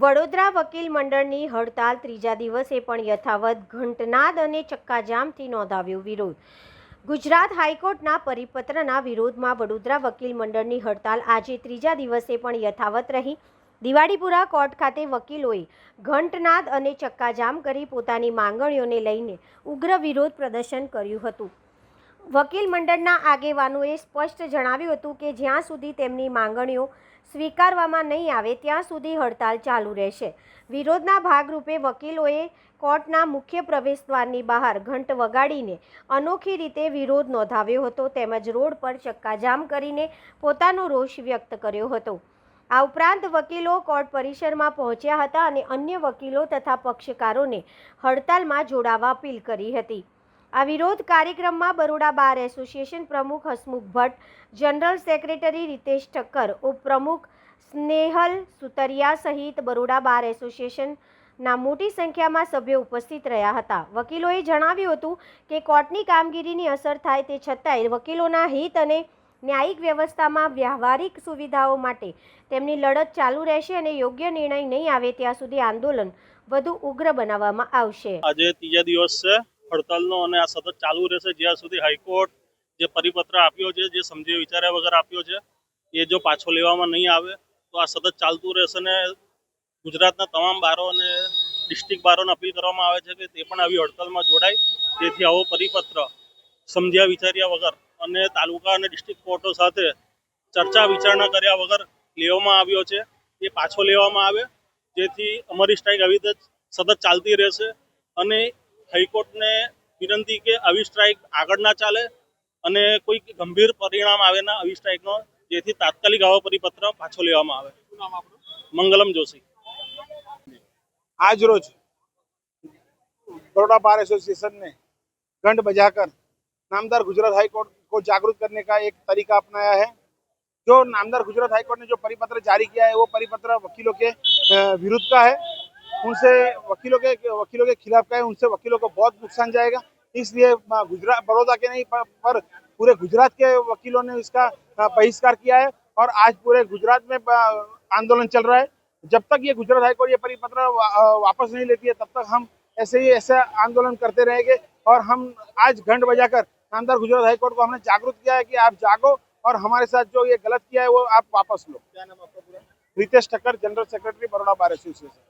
વડોદરા વકીલ મંડળની હડતાલ ત્રીજા દિવસે પણ યથાવત, ઘંટનાદ અને ચક્કાજામથી નોંધાવ્યો વિરોધ। ગુજરાત હાઈકોર્ટના પરિપત્રના વિરોધમાં વડોદરા વકીલ મંડળની હડતાલ આજે ત્રીજા દિવસે પણ યથાવત રહી। દિવાળીપુરા કોર્ટ ખાતે વકીલોએ ઘંટનાદ અને ચક્કાજામ કરી પોતાની માંગણીઓને લઈને ઉગ્ર વિરોધ પ્રદર્શન કર્યું હતું। વકીલ મંડળના આગેવાનોએ સ્પષ્ટ જણાવ્યું હતું કે જ્યાં સુધી તેમની માંગણીઓ સ્વીકારવામાં નહીં આવે ત્યાં સુધી હડતાલ ચાલુ રહેશે। વિરોધના ભાગરૂપે વકીલોએ કોર્ટના મુખ્ય પ્રવેશદ્વારની બહાર ઘંટ વગાડીને અનોખી રીતે વિરોધ નોંધાવ્યો હતો તેમજ રોડ પર ચક્કાજામ કરીને પોતાનો રોષ વ્યક્ત કર્યો હતો। આ ઉપરાંત વકીલો કોર્ટ પરિસરમાં પહોંચ્યા હતા અને અન્ય વકીલો તથા પક્ષકારોને હડતાલમાં જોડાવા અપીલ કરી હતી। આ વિરોધ કાર્યક્રમમાં બરોડા બાર એસોસિએશન પ્રમુખ હસમુખ ભટ્ટ, જનરલ સેક્રેટરી રીતેશ ઠક્કર, ઉપપ્રમુખ સ્નેહલ સુતરિયા સહિત બરોડા બાર એસોસિએશનના મોટી સંખ્યામાં સભ્યો ઉપસ્થિત રહ્યા હતા। વકીલોએ જણાવ્યું હતું કે કોર્ટની કામગીરીની અસર થાય તે છતાંય વકીલોના હિત અને ન્યાયિક વ્યવસ્થામાં વ્યવહારિક સુવિધાઓ માટે તેમની લડત ચાલુ રહેશે અને યોગ્ય નિર્ણય નહીં આવે ત્યાં સુધી આંદોલન વધુ ઉગ્ર બનાવવામાં આવશે। આજે ત્રીજા દિવસ છે હડતાલનો અને આ સતત ચાલુ રહેશે જ્યાં સુધી હાઈકોર્ટ જે પરિપત્ર આપ્યો છે, જે સમજી વિચાર્યા વગર આપ્યો છે, એ જો પાછો લેવામાં નહીં આવે તો આ સતત ચાલતું રહેશે। ને ગુજરાતના તમામ બારો અને ડિસ્ટ્રિક્ટ બારોને અપીલ કરવામાં આવે છે કે તે પણ આવી હડતાલમાં જોડાય, જેથી આવો પરિપત્ર સમજ્યા વિચાર્યા વગર અને તાલુકા અને ડિસ્ટ્રિક્ટ કોર્ટો સાથે ચર્ચા વિચારણા કર્યા વગર લેવામાં આવ્યો છે એ પાછો લેવામાં આવે, જેથી અમારી સ્ટ્રાઇક આવી રીતે સતત ચાલતી રહેશે। અને હાઈકોર્ટને વિનંતી કે આવી સ્ટ્રાઇક આગળ ના ચાલે અને કોઈ ગંભીર પરિણામ આવે ના આવી સ્ટ્રાઇકનો, જેથી તાત્કાલિક આવો પરિપત્ર પાછો લેવામાં આવે। મંગલમ જોશી। आज रोज बड़ौदा बार एसोसिएशन ने घंट बजाकर नामदार गुजरात हाई कोर्ट को जागरूक करने का एक तरीका अपनाया है। जो नामदार गुजरात हाई कोर्ट ने जो परिपत्र जारी किया है वो परिपत्र वकीलों के विरुद्ध का है, उनसे वकीलों के खिलाफ का है, उनसे वकीलों को बहुत नुकसान जाएगा। इसलिए गुजरात बड़ौदा के नहीं पर पूरे गुजरात के वकीलों ने इसका बहिष्कार किया है और आज पूरे गुजरात में आंदोलन चल रहा है। जब तक ये गुजरात हाईकोर्ट ये परिपत्र वापस नहीं लेती है तब तक हम ऐसे आंदोलन करते रहेंगे। और हम आज घंट बजाकर नामदार गुजरात हाईकोर्ट को हमने जागरूक किया है कि आप जागो और हमारे साथ जो ये गलत किया है वो आप वापस लो। क्या नाम आपका पूरा? Ritesh Thakkar, general secretary Baroda bar association.